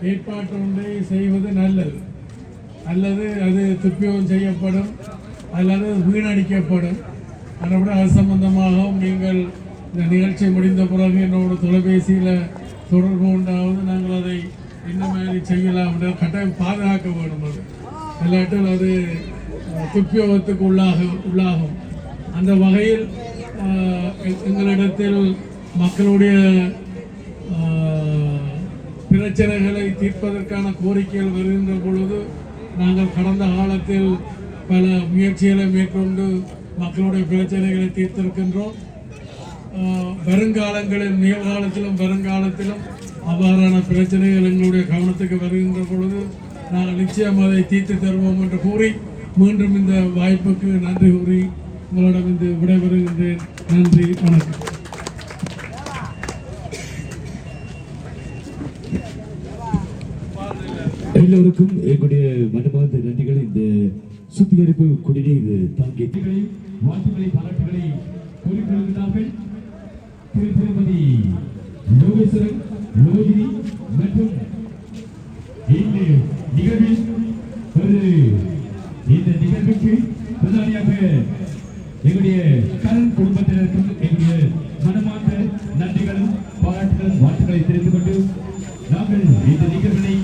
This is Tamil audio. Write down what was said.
ஏற்பாட்டு ஒன்றை செய்வது நல்லது, அல்லது அது துப்பியம் செய்யப்படும் அல்லது வீணடிக்கப்படும். அதனால் அது சம்பந்தமாகவும் நீங்கள் இந்த நிகழ்ச்சி முடிந்த பிறகு என்னோட தொலைபேசியில் தொடர்பு கொண்டாவது நாங்கள் அதை என்ன மாதிரி செய்யலாம் என்ற கட்டாயம் பாதுகாக்க வேண்டும். அது இல்லாட்டில் அது துப்பியோகத்துக்கு உள்ளாகும். அந்த வகையில் எங்களிடத்தில் மக்களுடைய பிரச்சனைகளை தீர்ப்பதற்கான கோரிக்கைகள் வருகின்ற பொழுது நாங்கள் கடந்த காலத்தில் பல முயற்சிகளை மேற்கொண்டு மக்களுடைய பிரச்சனைகளை தீர்த்திருக்கின்றோம். வருங்காலங்களில் நிகழ்காலத்திலும் வருங்காலத்திலும் அவ்வாறான பிரச்சனைகள் எங்களுடைய கவனத்துக்கு வருகின்ற பொழுது நாங்கள் நிச்சயம் அதை தீர்த்து தருவோம் என்று கூறி மீண்டும் இந்த வாய்ப்புக்கு நன்றி கூறி உங்களிடம் இந்த விடைபெறுகின்றேன். நன்றி, வணக்கம். எல்லோருக்கும் எங்களுடைய மனமார்ந்த நன்றிகள். இந்த சுத்திகரிப்பு குடிநீர் தாங்கிய வாழ்த்துக்களை பாராட்டுகளை கூறிக்கொள்கிறார்கள். திருமதி லோகேஸ்வரன், லோகினி மற்றும் இந்த நிகழ்வில் இந்த நிகழ்வுக்கு பிரதானியாக எங்களுடைய கரண் குடும்பத்தினருக்கும் எங்களுடைய மனமார்ந்த நன்றிகளும் பாராட்டுகளும் வாழ்த்துக்களை தெரிந்து கொண்டு நாங்கள் இந்த நிகழ்வினை